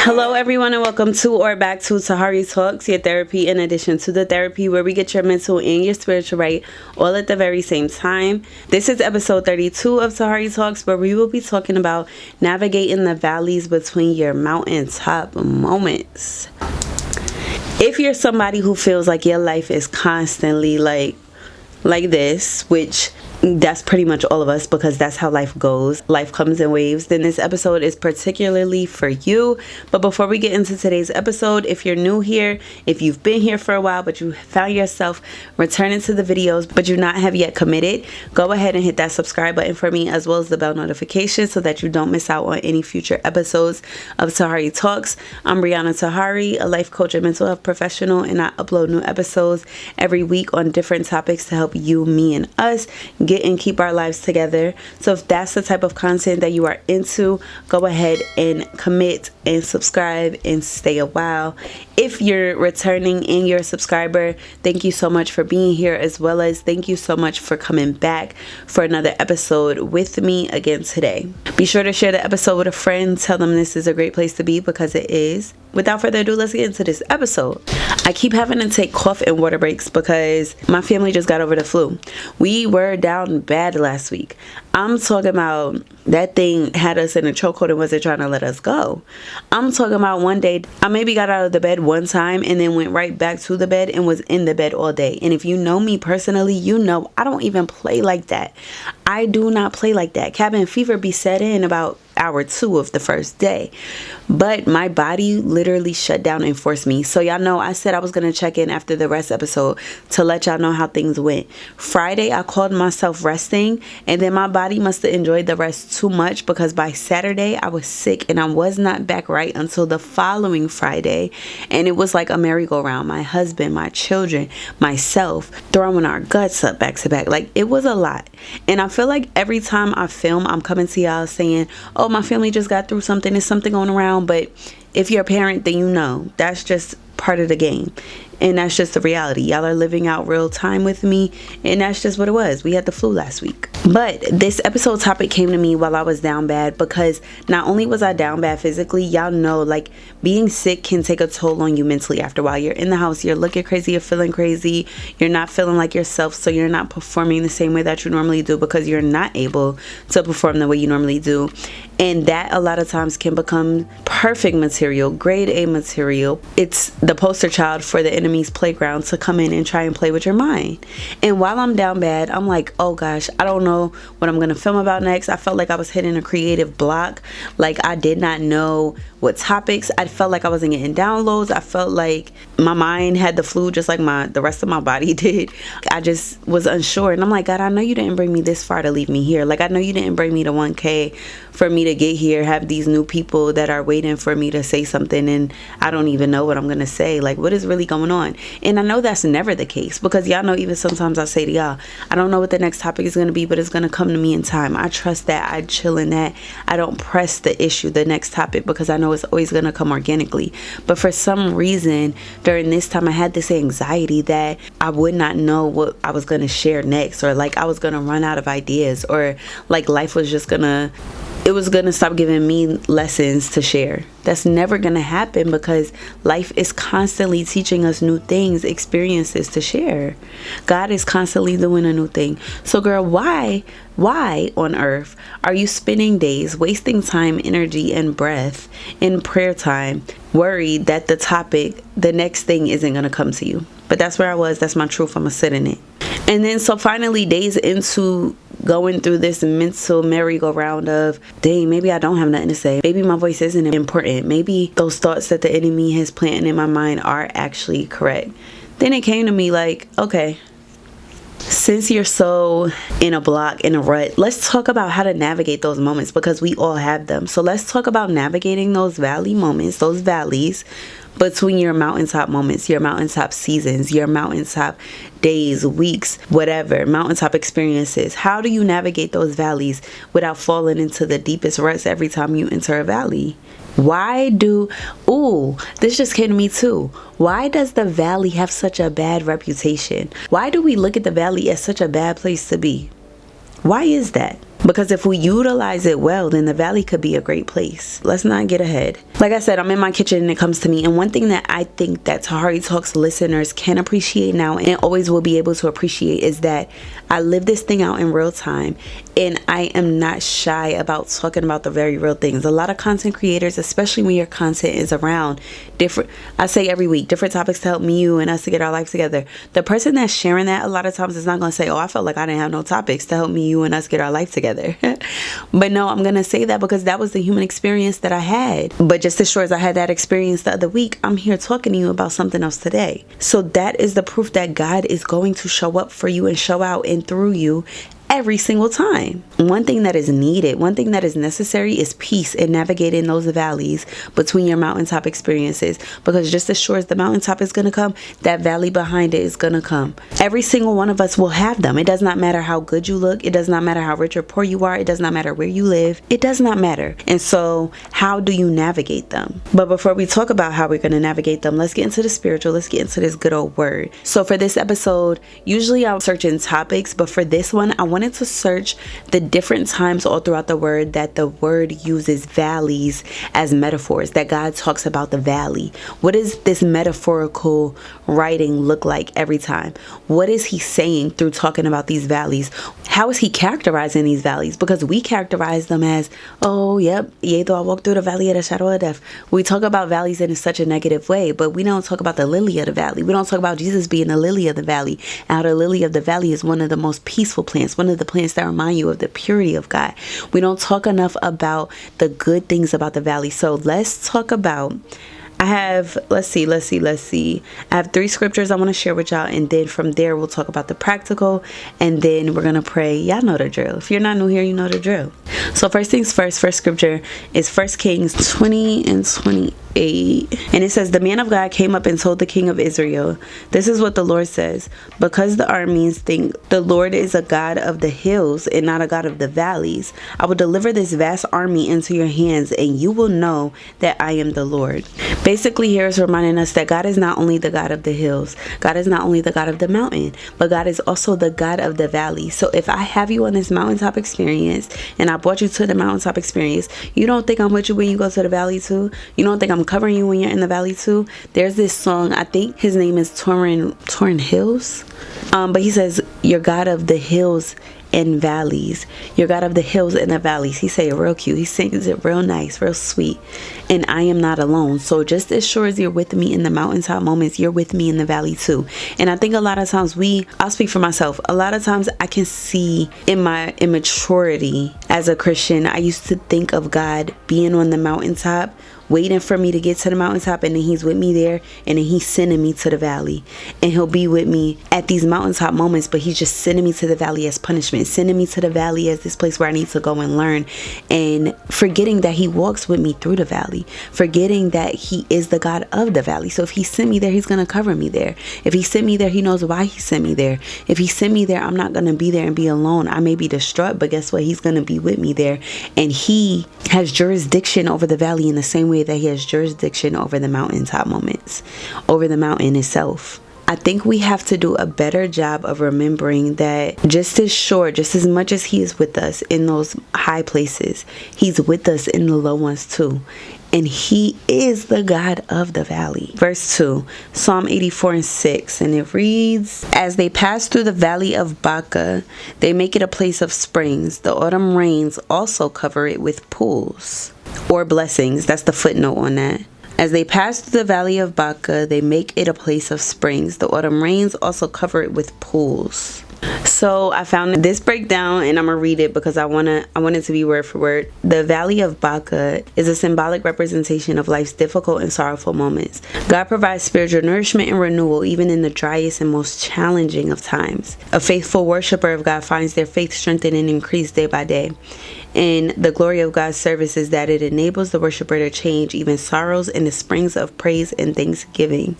Hello everyone and welcome to or back to Tahari Talks, your therapy in addition to the therapy, where we get your mental and your spiritual right all at the very same time. This is episode 32 of Tahari Talks, where we will be talking about navigating the valleys between your mountaintop moments. If you're somebody who feels like your life is constantly like this, which that's pretty much all of us, because that's how life goes. Life comes in waves. Then this episode is particularly for you. But before we get into today's episode, if you're new here, if you've been here for a while, but you found yourself returning to the videos, but you not have yet committed, go ahead and hit that subscribe button for me, as well as the bell notification, so that you don't miss out on any future episodes of Tahari Talks. I'm Briana Tahari, a life coach and mental health professional, and I upload new episodes every week on different topics to help you, me, and us get and keep our lives together. So if that's the type of content that you are into, go ahead and commit and subscribe and stay a while. If you're returning and you're a subscriber, thank you so much for being here, as well as thank you so much for coming back for another episode with me again today. Be sure to share the episode with a friend. Tell them this is a great place to be, because it is. Without further ado, let's get into this episode. I keep having to take cough and water breaks because my family just got over the flu. We were down bad last week. I'm talking about that thing had us in a chokehold and wasn't trying to let us go. I'm talking about one day I maybe got out of the bed one time and then went right back to the bed and was in the bed all day. And if you know me personally, you know I don't even play like that. I do not play like that. Cabin fever be set in about hour 2 of the first day, but my body literally shut down and forced me. So y'all know I said I was gonna check in after the rest episode to let y'all know how things went. Friday I called myself resting, and then my body must have enjoyed the rest too much, because by Saturday I was sick and I was not back right until the following Friday. And it was like a merry-go-round. My husband, my children, myself, throwing our guts up back to back. Like, it was a lot. And I feel like every time I film, I'm coming to y'all saying, oh, my family just got through something, there's something going around. But if you're a parent, then you know that's just part of the game, and that's just the reality. Y'all are living out real time with me, and that's just what it was. We had the flu last week. But this episode topic came to me while I was down bad, because not only was I down bad physically, y'all know, like, being sick can take a toll on you mentally after a while. You're in the house, you're looking crazy, you're feeling crazy, you're not feeling like yourself, so you're not performing the same way that you normally do, because you're not able to perform the way you normally do. And that a lot of times can become perfect material, grade A material. It's the poster child for the enemy's playground to come in and try and play with your mind. And while I'm down bad, I'm like, oh gosh, I don't know what I'm gonna film about next. I felt like I was hitting a creative block. Like, I did not know what topics. I felt like I wasn't getting downloads. I felt like my mind had the flu just like the rest of my body did. I just was unsure, and I'm like, God, I know you didn't bring me this far to leave me here. Like, I know you didn't bring me to 1K for me to get here, have these new people that are waiting for me to say something, and I don't even know what I'm gonna say. Like, what is really going on? And I know that's never the case, because y'all know, even sometimes I say to y'all, I don't know what the next topic is gonna be, but it's gonna come to me in time. I trust that. I chill in that. I don't press the issue, the next topic, because I know it's always gonna come organically. But for some reason during this time, I had this anxiety that I would not know what I was gonna share next, or like I was gonna run out of ideas, or like life was just gonna stop giving me lessons to share. That's never gonna happen, because life is constantly teaching us new things, experiences to share. God is constantly doing a new thing. So girl, why on earth are you spending days wasting time, energy, and breath in prayer time, worried that the next thing isn't gonna come to you? But that's where I was. That's my truth. I'm gonna sit in it. And then so finally, days into going through this mental merry-go-round of, dang, maybe I don't have nothing to say. Maybe my voice isn't important. Maybe those thoughts that the enemy has planted in my mind are actually correct. Then it came to me like, okay, since you're so in a block, in a rut, let's talk about how to navigate those moments, because we all have them. So let's talk about navigating those valley moments, those valleys between your mountaintop moments, your mountaintop seasons, your mountaintop days, weeks, whatever, mountaintop experiences. How do you navigate those valleys without falling into the deepest ruts every time you enter a valley? This just came to me too. Why does the valley have such a bad reputation? Why do we look at the valley as such a bad place to be? Why is that? Because if we utilize it well, then the valley could be a great place. Let's not get ahead. Like I said, I'm in my kitchen and it comes to me. And one thing that I think that Tahari Talks listeners can appreciate now and always will be able to appreciate is that I live this thing out in real time. And I am not shy about talking about the very real things. A lot of content creators, especially when your content is around different, I say every week, different topics to help me, you, and us to get our life together. The person that's sharing that a lot of times is not going to say, oh, I felt like I didn't have no topics to help me, you, and us get our life together. But no, I'm going to say that because that was the human experience that I had. But just as sure as I had that experience the other week, I'm here talking to you about something else today. So that is the proof that God is going to show up for you and show out and through you every single time. One thing that is needed, one thing that is necessary is peace in navigating those valleys between your mountaintop experiences. Because just as sure as the mountaintop is going to come, that valley behind it is going to come. Every single one of us will have them. It does not matter how good you look. It does not matter how rich or poor you are. It does not matter where you live. It does not matter. And so how do you navigate them? But before we talk about how we're going to navigate them, let's get into the spiritual. Let's get into this good old word. So for this episode, usually I'm searching topics, but for this one, I wanted to search the different times all throughout the word that the word uses valleys as metaphors, that God talks about the valley. What does this metaphorical writing look like every time? What is he saying through talking about these valleys? How is he characterizing these valleys? Because we characterize them as, oh, yep, yea, though I walk through the valley of the shadow of death. We talk about valleys in such a negative way, but we don't talk about the lily of the valley. We don't talk about Jesus being the lily of the valley. And how the lily of the valley is one of the most peaceful plants, one of the plants that remind you of the purity of God. We don't talk enough about the good things about the valley. So let's talk about, I have, let's see. I have 3 scriptures I want to share with y'all. And then from there, we'll talk about the practical. And then we're going to pray. Y'all know the drill. If you're not new here, you know the drill. So first things first scripture is 1 Kings 20 and 28. And it says, the man of God came up and told the king of Israel, this is what the Lord says, because the armies think the Lord is a God of the hills and not a God of the valleys, I will deliver this vast army into your hands and you will know that I am the Lord. Basically, here is reminding us that God is not only the God of the hills, God is not only the God of the mountain, but God is also the God of the valley. So if I have you on this mountaintop experience and I brought you to the mountaintop experience, you don't think I'm with you when you go to the valley too? You don't think I'm covering you when you're in the valley too? There's this song, I think his name is Torrin Hills, but he says, you're God of the hills and valleys. You're God of the hills and the valleys. He say it real cute. He sings it real nice, real sweet. And I am not alone. So just as sure as you're with me in the mountaintop moments, you're with me in the valley too. And I think a lot of times I'll speak for myself. A lot of times I can see in my immaturity as a Christian, I used to think of God being on the mountaintop, waiting for me to get to the mountaintop, and then he's with me there, and then he's sending me to the valley, and he'll be with me at these mountaintop moments, but he's just sending me to the valley as punishment, sending me to the valley as this place where I need to go and learn, and forgetting that he walks with me through the valley, forgetting that he is the God of the valley. So if he sent me there, he's going to cover me there. If he sent me there, he knows why he sent me there. If he sent me there, I'm not going to be there and be alone. I may be distraught, but guess what? He's going to be with me there, and he has jurisdiction over the valley in the same way that he has jurisdiction over the mountaintop moments, over the mountain itself. I think we have to do a better job of remembering that just as much as he is with us in those high places, he's with us in the low ones too. And he is the God of the valley. Verse 2, Psalm 84 and 6. And it reads, as they pass through the valley of Baca, they make it a place of springs. The autumn rains also cover it with pools or blessings. That's the footnote on that. As they pass through the valley of Baca, they make it a place of springs. The autumn rains also cover it with pools. So I found this breakdown, and I'm gonna read it because I want it to be word for word. The valley of Baca is a symbolic representation of life's difficult and sorrowful moments. God provides spiritual nourishment and renewal even in the driest and most challenging of times. A faithful worshiper of God finds their faith strengthened and increased day by day. And the glory of God's service is that it enables the worshiper to change even sorrows into springs of praise and thanksgiving.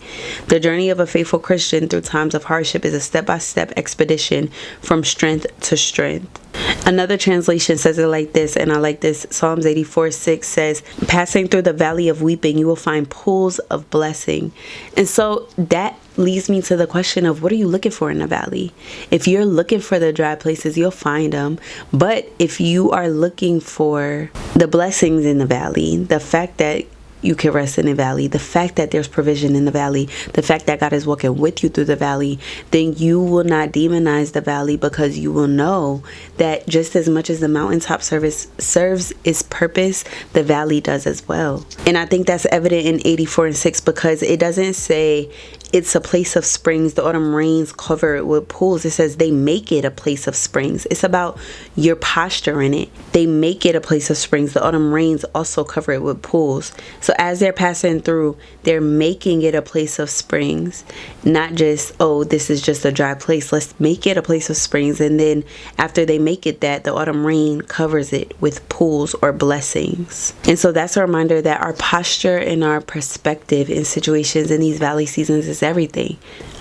The journey of a faithful Christian through times of hardship is a step-by-step expedition from strength to strength. Another translation says it like this, and I like this. Psalms 84:6 says, passing through the valley of weeping, you will find pools of blessing. And so that leads me to the question of, what are you looking for in the valley? If you're looking for the dry places, you'll find them. But if you are looking for the blessings in the valley, the fact that you can rest in the valley, the fact that there's provision in the valley, the fact that God is walking with you through the valley, then you will not demonize the valley, because you will know that just as much as the mountaintop serves its purpose, the valley does as well. And I think that's evident in 84:6, because it doesn't say it's a place of springs. The autumn rains cover it with pools. It says they make it a place of springs. It's about your posture in it. They make it a place of springs. The autumn rains also cover it with pools. So as they're passing through, they're making it a place of springs. Not just, oh, this is just a dry place. Let's make it a place of springs. And then after they make it that, the autumn rain covers it with pools or blessings. And so that's a reminder that our posture and our perspective in situations in these valley seasons is everything.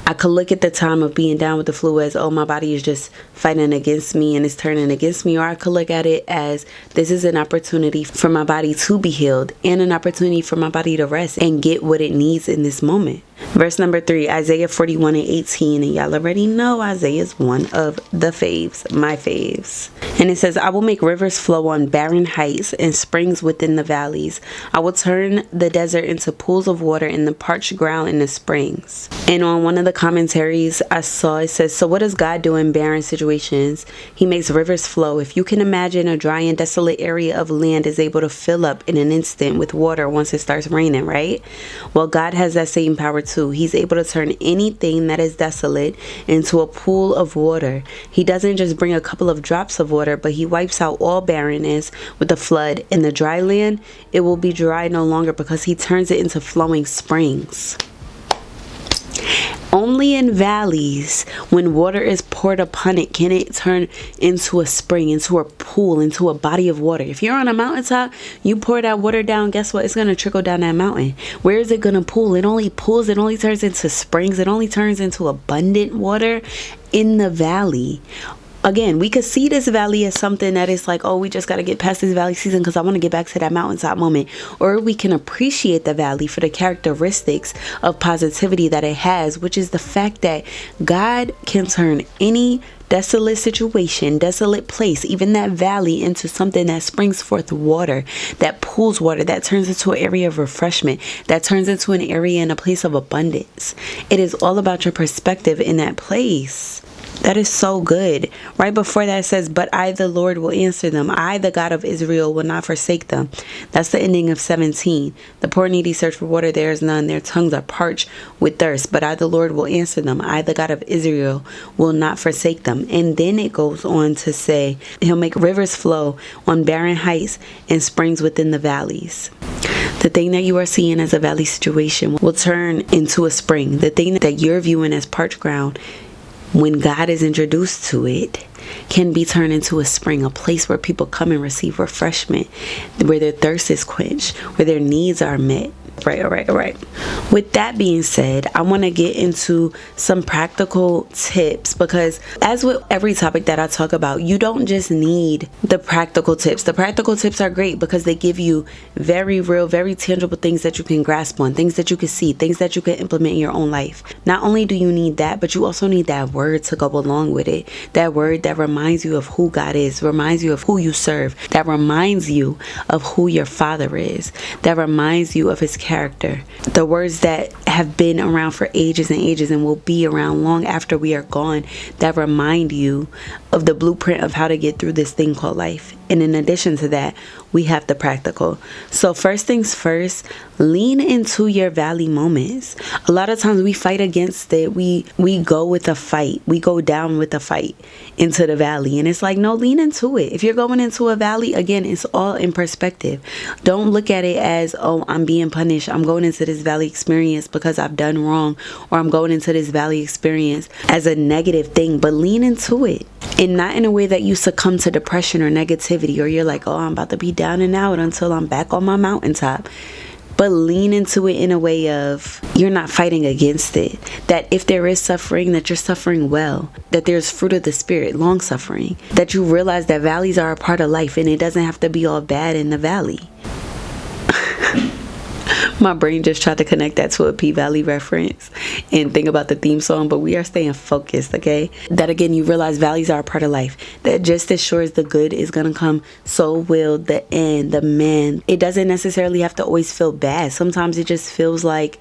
I could look at the time of being down with the flu as, oh, my body is just fighting against me and it's turning against me. Or I could look at it as, this is an opportunity for my body to be healed and an opportunity for my body to rest and get what it needs in this moment. Verse number 3, Isaiah 41:18. And y'all already know Isaiah is one of the faves, my faves. And it says, I will make rivers flow on barren heights and springs within the valleys. I will turn the desert into pools of water and the parched ground into springs. And on one of the commentaries I saw, it says, so what does God do in barren situations? He makes rivers flow. If you can imagine, a dry and desolate area of land is able to fill up in an instant with water once it starts raining, right? Well, God has that same power too. He's able to turn anything that is desolate into a pool of water. He doesn't just bring a couple of drops of water, but he wipes out all barrenness with the flood. In the dry land, it will be dry no longer, because he turns it into flowing springs. Only in valleys, when water is poured upon it, can it turn into a spring, into a pool, into a body of water. If you're on a mountaintop, you pour that water down, guess what? It's going to trickle down that mountain. Where is it going to pool? It only pools, it only turns into springs, it only turns into abundant water in the valley. Again, we could see this valley as something that is like, oh, we just got to get past this valley season because I want to get back to that mountaintop moment. Or we can appreciate the valley for the characteristics of positivity that it has, which is the fact that God can turn any desolate situation, desolate place, even that valley, into something that springs forth water, that pools water, that turns into an area of refreshment, that turns into an area and a place of abundance. It is all about your perspective in that place. That is so good. Right before that it says, but I, the Lord, will answer them. I, the God of Israel, will not forsake them. That's the ending of 17. The poor and needy search for water, there is none. Their tongues are parched with thirst. But I, the Lord, will answer them. I, the God of Israel, will not forsake them. And then it goes on to say, he'll make rivers flow on barren heights and springs within the valleys. The thing that you are seeing as a valley situation will turn into a spring. The thing that you're viewing as parched ground, when God is introduced to it, can be turned into a spring, a place where people come and receive refreshment, where their thirst is quenched, where their needs are met. All right. With that being said, I want to get into some practical tips, because as with every topic that I talk about, you don't just need the practical tips. The practical tips are great because they give you very real, very tangible things that you can grasp on, things that you can see, things that you can implement in your own life. Not only do you need that, but you also need that word to go along with it. That word that reminds you of who God is, reminds you of who you serve, that reminds you of who your Father is, that reminds you of his character. The words that have been around for ages and ages and will be around long after we are gone, that remind you of the blueprint of how to get through this thing called life. And in addition to that, we have the practical. So first things first, lean into your valley moments. A lot of times we fight against it. We go with a fight. We go down with a fight into the valley. And it's like, no, lean into it. If you're going into a valley, again, it's all in perspective. Don't look at it as, oh, I'm being punished. I'm going into this valley experience because I've done wrong, or I'm going into this valley experience as a negative thing, but lean into it. And not in a way that you succumb to depression or negativity, or you're like, oh, I'm about to be down and out until I'm back on my mountaintop. but lean into it in a way of you're not fighting against it. That if there is suffering, that you're suffering well, that there's fruit of the spirit, long suffering, that you realize that valleys are a part of life and it doesn't have to be all bad in the valley. My brain just tried to connect that to a P-Valley reference and think about the theme song, but we are staying focused, okay? That again, you realize valleys are a part of life. That just as sure as the good is going to come, so will the end, the man. It doesn't necessarily have to always feel bad. Sometimes it just feels like,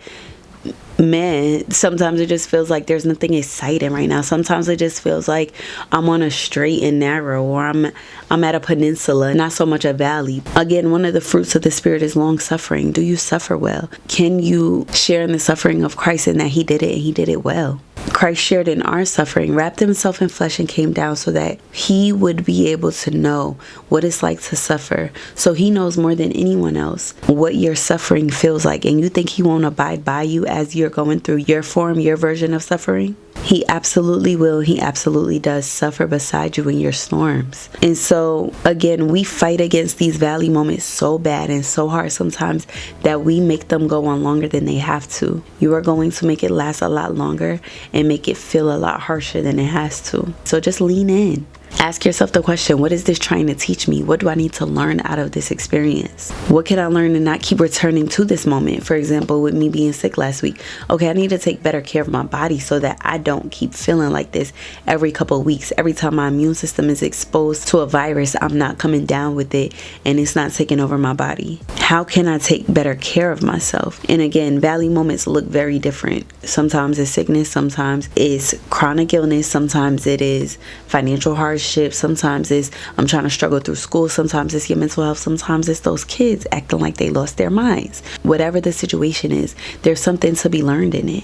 man, sometimes it just feels like there's nothing exciting right now. Sometimes it just feels like I'm on a straight and narrow, or I'm at a peninsula, not so much a valley. Again, one of the fruits of the spirit is long suffering. Do you suffer well? Can you share in the suffering of Christ in that he did it and he did it well? Christ shared in our suffering, wrapped himself in flesh and came down so that he would be able to know what it's like to suffer. So he knows more than anyone else what your suffering feels like. And you think he won't abide by you as you're going through your form, your version of suffering? He absolutely will. He absolutely does suffer beside you in your storms. And so, again, we fight against these valley moments so bad and so hard sometimes that we make them go on longer than they have to. You are going to make it last a lot longer and make it feel a lot harsher than it has to. So just lean in. Ask yourself the question, what is this trying to teach me? What do I need to learn out of this experience? What can I learn and not keep returning to this moment? For example, with me being sick last week, okay, I need to take better care of my body so that I don't keep feeling like this every couple of weeks. Every time my immune system is exposed to a virus, I'm not coming down with it and it's not taking over my body. How can I take better care of myself? And again, valley moments look very different. Sometimes it's sickness, sometimes it's chronic illness, sometimes it is financial hardship. Sometimes it's I'm trying to struggle through school. Sometimes it's your mental health. Sometimes it's those kids acting like they lost their minds. Whatever the situation is, there's something to be learned in it.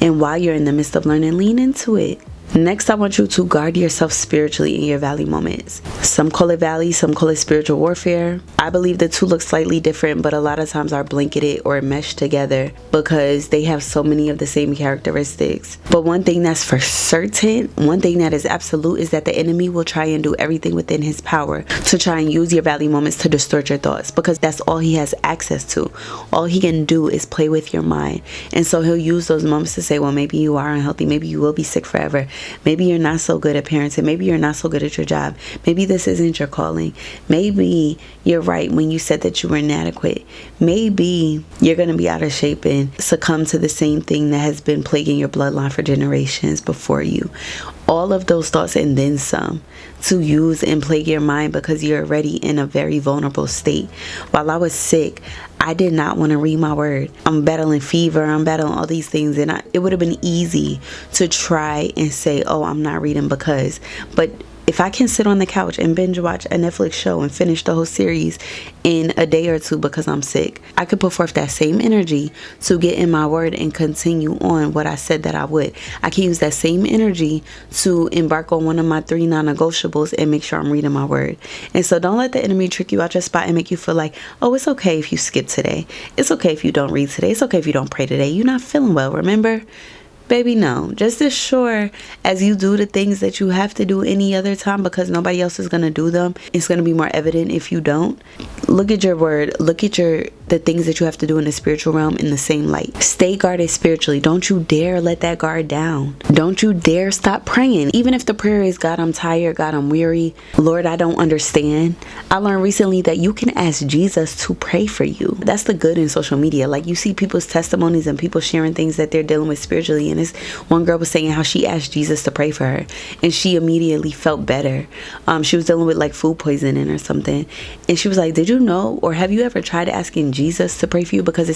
And while you're in the midst of learning, lean into it. Next, I want you to guard yourself spiritually in your valley moments. Some call it valley, some call it spiritual warfare. I believe the two look slightly different, but a lot of times are blanketed or meshed together because they have so many of the same characteristics. But one thing that's for certain, one thing that is absolute, is that the enemy will try and do everything within his power to try and use your valley moments to distort your thoughts, because that's all he has access to. All he can do is play with your mind. And so he'll use those moments to say, well, maybe you are unhealthy. Maybe you will be sick forever. Maybe you're not so good at parenting. Maybe you're not so good at your job. Maybe this isn't your calling. Maybe you're right when you said that you were inadequate. Maybe you're going to be out of shape and succumb to the same thing that has been plaguing your bloodline for generations before you. All of those thoughts and then some to use and plague your mind because you're already in a very vulnerable state. While I was sick, I did not want to read my word. I'm battling fever. I'm battling all these things. And it would have been easy to try and say, oh, I'm not reading because. But if I can sit on the couch and binge watch a Netflix show and finish the whole series in a day or two because I'm sick, I could put forth that same energy to get in my word and continue on what I said that I would. I can use that same energy to embark on one of my 3 non-negotiables and make sure I'm reading my word. And so don't let the enemy trick you out your spot and make you feel like, oh, it's okay if you skip today. It's okay if you don't read today. It's okay if you don't pray today. You're not feeling well, remember? Baby, no. Just as sure as you do the things that you have to do any other time because nobody else is going to do them, it's going to be more evident if you don't. Look at your word. Look at the things that you have to do in the spiritual realm in the same light. Stay guarded spiritually. Don't you dare let that guard down. Don't you dare stop praying. Even if the prayer is, God, I'm tired. God, I'm weary. Lord, I don't understand. I learned recently that you can ask Jesus to pray for you. That's the good in social media. Like, you see people's testimonies and people sharing things that they're dealing with spiritually. And this one girl was saying how she asked Jesus to pray for her and she immediately felt better. She was dealing with like food poisoning or something. And she was like, did you know, or have you ever tried asking Jesus to pray for you? Because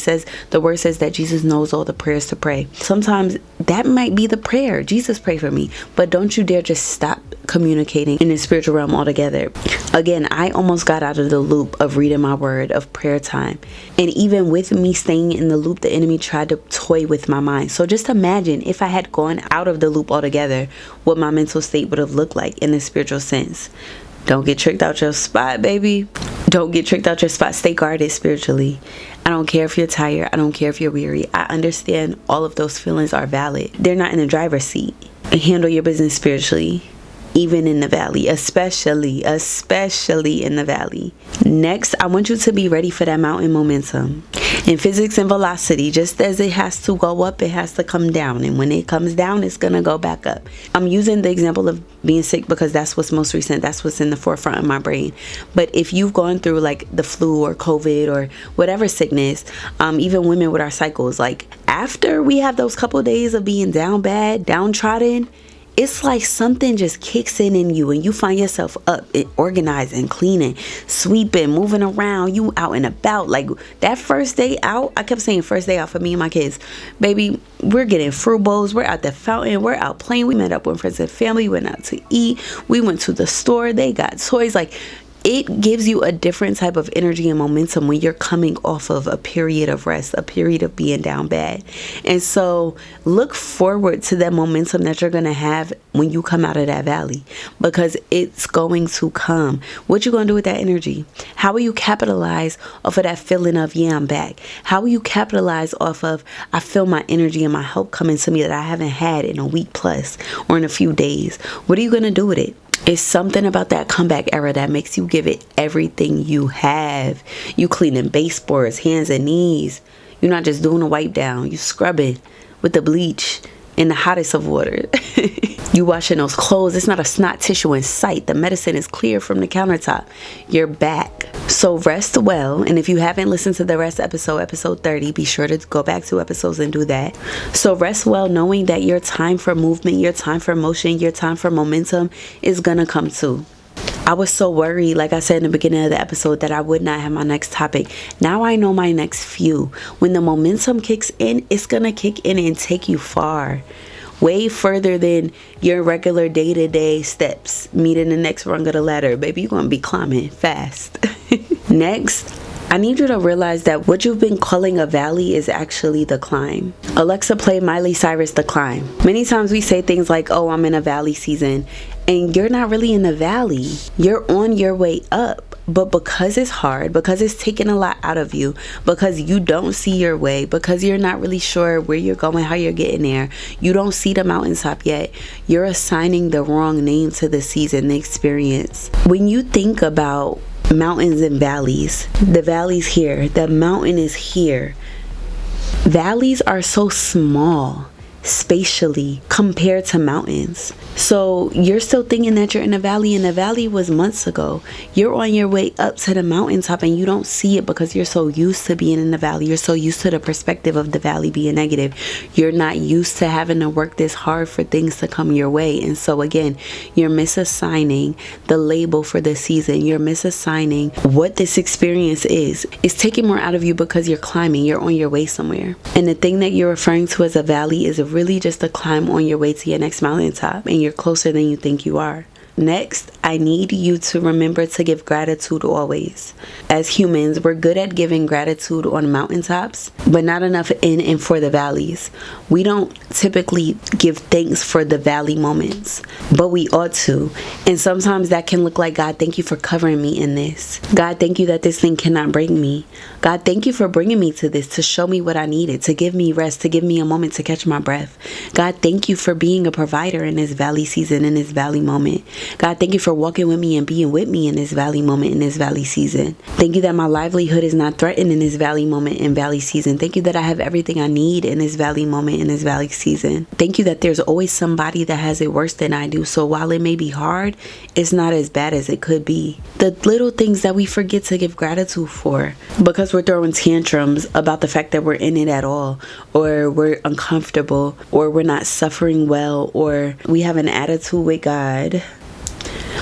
the word says that Jesus knows all the prayers to pray. Sometimes that might be the prayer. Jesus, pray for me. But don't you dare just stop communicating in the spiritual realm altogether. Again, I almost got out of the loop of reading my word, of prayer time. And even with me staying in the loop, the enemy tried to toy with my mind. So just imagine if I had gone out of the loop altogether, what my mental state would have looked like in the spiritual sense. Don't get tricked out your spot, baby. Don't get tricked out your spot. Stay guarded spiritually. I don't care if you're tired. I don't care if you're weary. I understand all of those feelings are valid. They're not in the driver's seat. Handle your business spiritually. even in the valley, especially in the valley. Next, I want you to be ready for that mountain momentum. In physics and velocity, just as it has to go up, it has to come down. And when it comes down, it's going to go back up. I'm using the example of being sick because that's what's most recent. That's what's in the forefront of my brain. But if you've gone through like the flu or COVID or whatever sickness, even women with our cycles, like after we have those couple days of being down bad, downtrodden, it's like something just kicks in you and you find yourself up and organizing, cleaning, sweeping, moving around, you out and about. Like that first day out, I kept saying first day out for me and my kids. Baby, we're getting fruit bowls, we're at the fountain, we're out playing. We met up with friends and family, went out to eat, we went to the store, they got toys. Like it gives you a different type of energy and momentum when you're coming off of a period of rest, a period of being down bad. And so look forward to that momentum that you're going to have when you come out of that valley, because it's going to come. What you going to do with that energy? How will you capitalize off of that feeling of, yeah, I'm back? How will you capitalize off of, I feel my energy and my help coming to me that I haven't had in a week plus or in a few days? What are you going to do with it? It's something about that comeback era that makes you give it everything you have. You cleaning baseboards, hands and knees. You're not just doing a wipe down. You scrubbing with the bleach in the hottest of water. You washing those clothes. It's not a snot tissue in sight. The medicine is clear from the countertop. You're back. So rest well. And if you haven't listened to the rest episode 30, be sure to go back 2 episodes and do that. So rest well knowing that your time for movement, your time for motion, your time for momentum is gonna come too. I was so worried, like I said in the beginning of the episode, that I would not have my next topic. Now I know my next few. When the momentum kicks in, it's gonna kick in and take you far. Way further than your regular day-to-day steps. Meeting the next rung of the ladder. Baby, you're going to be climbing fast. Next, I need you to realize that what you've been calling a valley is actually the climb. Alexa, play Miley Cyrus, The Climb. Many times we say things like, oh, I'm in a valley season. And you're not really in the valley. You're on your way up. But because it's hard, because it's taking a lot out of you, because you don't see your way, because you're not really sure where you're going, how you're getting there, you don't see the mountaintop yet, you're assigning the wrong name to the season, the experience. When you think about mountains and valleys, the valley's here, the mountain is here. Valleys are so small spatially compared to mountains. So you're still thinking that you're in a valley, and the valley was months ago. You're on your way up to the mountaintop and you don't see it because you're so used to being in the valley. You're so used to the perspective of the valley being negative. You're not used to having to work this hard for things to come your way. And so again, you're misassigning the label for this season. You're misassigning what this experience is. It's taking more out of you because you're climbing. You're on your way somewhere. And the thing that you're referring to as a valley is really just a climb on your way to your next mountaintop, and you're closer than you think you are. Next, I need you to remember to give gratitude always. As humans, we're good at giving gratitude on mountaintops, but not enough in and for the valleys. We don't typically give thanks for the valley moments, but we ought to. And sometimes that can look like, God, thank you for covering me in this. God, thank you that this thing cannot break me. God, thank you for bringing me to this, to show me what I needed, to give me rest, to give me a moment to catch my breath. God, thank you for being a provider in this valley season, in this valley moment. God, thank you for walking with me and being with me in this valley moment, in this valley season. Thank you that my livelihood is not threatened in this valley moment, in valley season. Thank you that I have everything I need in this valley moment, in this valley season. Thank you that there's always somebody that has it worse than I do. So while it may be hard, it's not as bad as it could be. The little things that we forget to give gratitude for because we're throwing tantrums about the fact that we're in it at all, or we're uncomfortable, or we're not suffering well, or we have an attitude with God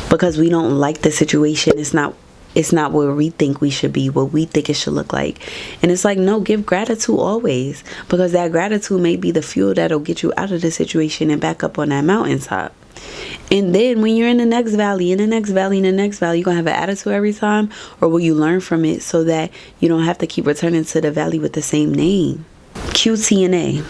because we don't like the situation. It's not where we think we should be, what we think it should look like. And it's like, no, give gratitude always, because that gratitude may be the fuel that'll get you out of the situation and back up on that mountaintop. And then when you're in the next valley, you're going to have an attitude every time, or will you learn from it so that you don't have to keep returning to the valley with the same name? QTNA.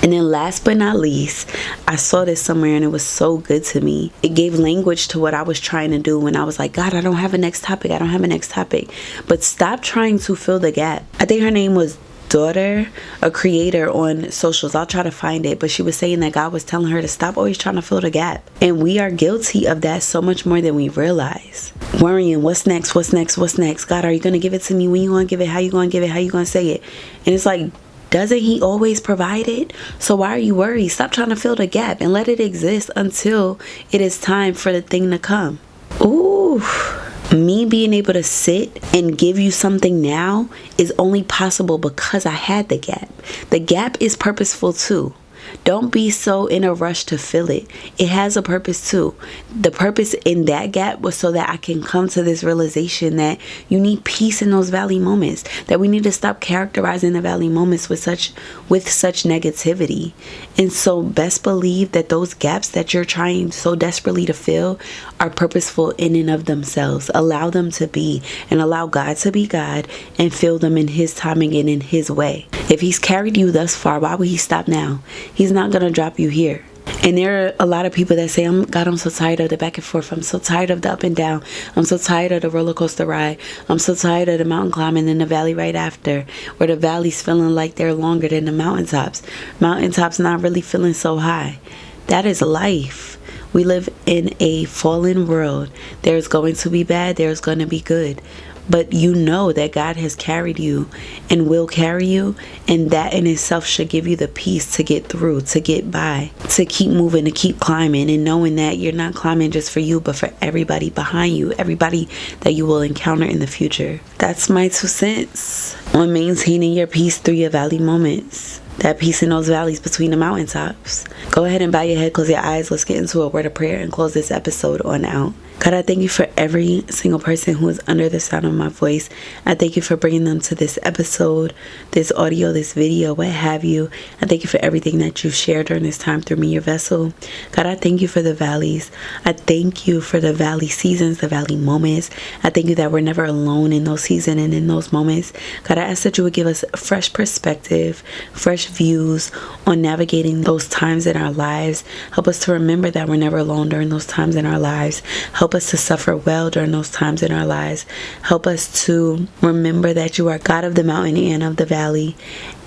And then last but not least, I saw this somewhere and it was so good to me. It gave language to what I was trying to do when I was like, God, I don't have a next topic. But stop trying to fill the gap. I think her name was daughter, a creator on socials. I'll try to find it, but she was saying that God was telling her to stop always trying to fill the gap. And we are guilty of that so much more than we realize. Worrying, what's next? What's next? What's next? God, are you going to give it to me? When you going to give it? How you going to give it? How you going to say it? And it's like, doesn't he always provide it? So why are you worried? Stop trying to fill the gap and let it exist until it is time for the thing to come. Ooh. Me being able to sit and give you something now is only possible because I had the gap. The gap is purposeful too. Don't be so in a rush to fill it. It has a purpose too. The purpose in that gap was so that I can come to this realization that you need peace in those valley moments, that we need to stop characterizing the valley moments with such negativity. And so best believe that those gaps that you're trying so desperately to fill are purposeful in and of themselves. Allow them to be, and allow God to be God and fill them in his timing and in his way. If he's carried you thus far, why would he stop now? He's not going to drop you here. And there are a lot of people that say, God, I'm so tired of the back and forth. I'm so tired of the up and down. I'm so tired of the roller coaster ride. I'm so tired of the mountain climbing in the valley right after, where the valley's feeling like they're longer than the mountaintops. Mountaintops not really feeling so high. That is life. We live in a fallen world. There's going to be bad. There's going to be good. But you know that God has carried you and will carry you, and that in itself should give you the peace to get through, to get by, to keep moving, to keep climbing, and knowing that you're not climbing just for you, but for everybody behind you, everybody that you will encounter in the future. That's my 2 cents on maintaining your peace through your valley moments. That peace in those valleys between the mountaintops. Go ahead and bow your head, close your eyes. Let's get into a word of prayer and close this episode on out. God, I thank you for every single person who is under the sound of my voice. I thank you for bringing them to this episode, this audio, this video, what have you. I thank you for everything that you shared during this time through me, your vessel. God, I thank you for the valleys. I thank you for the valley seasons, the valley moments. I thank you that we're never alone in those seasons and in those moments. God, I ask that you would give us fresh perspective, fresh views on navigating those times in our lives. Help us to remember that we're never alone during those times in our lives. Help us to suffer well during those times in our lives. Help us to remember that you are God of the mountain and of the valley,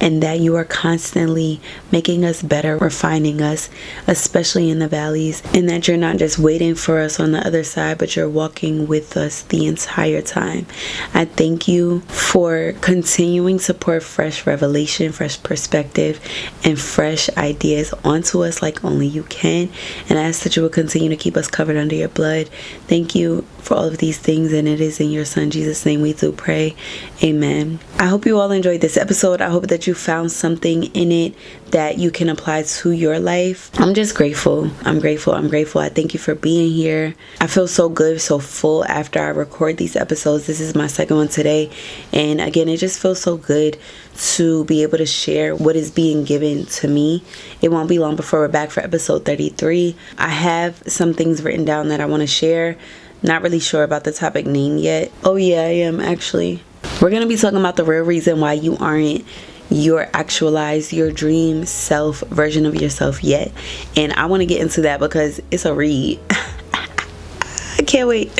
and that you are constantly making us better, refining us, especially in the valleys, and that you're not just waiting for us on the other side, but you're walking with us the entire time. I thank you for continuing to pour fresh revelation, fresh perspective, and fresh ideas onto us like only you can. And I ask that you will continue to keep us covered under your blood. Thank you for all of these things, and it is in your son Jesus' name we do pray. Amen. I hope you all enjoyed this episode. I hope that you found something in it that you can apply to your life. I'm just grateful. I'm grateful. I thank you for being here. I feel so good, so full after I record these episodes. This is my second one today, and again, it just feels so good to be able to share what is being given to me. It won't be long before we're back for episode 33. I have some things written down that I want to share. Not really sure about the topic name yet. Oh yeah, I am actually. We're going to be talking about the real reason why you aren't your actualized, your dream self version of yourself yet. And I want to get into that because it's a read. I can't wait.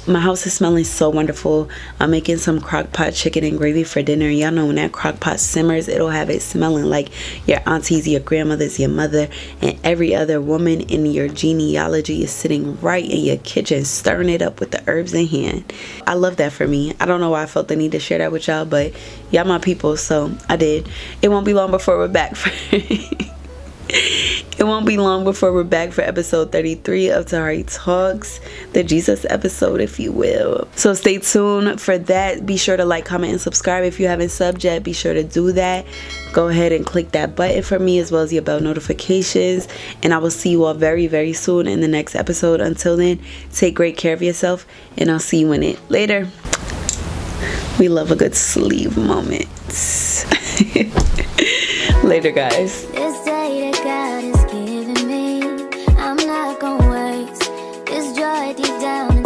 My house is smelling so wonderful. I'm making some crock pot chicken and gravy for dinner. Y'all know when that crock pot simmers, it'll have it smelling like your aunties, your grandmothers, your mother, and every other woman in your genealogy is sitting right in your kitchen stirring it up with the herbs in hand. I love that for me. I don't know why I felt the need to share that with y'all, but y'all my people, so I did. It won't be long before we're back for It won't be long before we're back for episode 33 of Tahari Talks, the Jesus episode, if you will. So stay tuned for that. Be sure to like, comment, and subscribe. If you haven't subbed yet, be sure to do that. Go ahead and click that button for me, as well as your bell notifications. And I will see you all very, very soon in the next episode. Until then, take great care of yourself, and I'll see you in it later. We love a good sleeve moment. Later, guys. This day that God has given me, I'm not gonna waste this joy deep down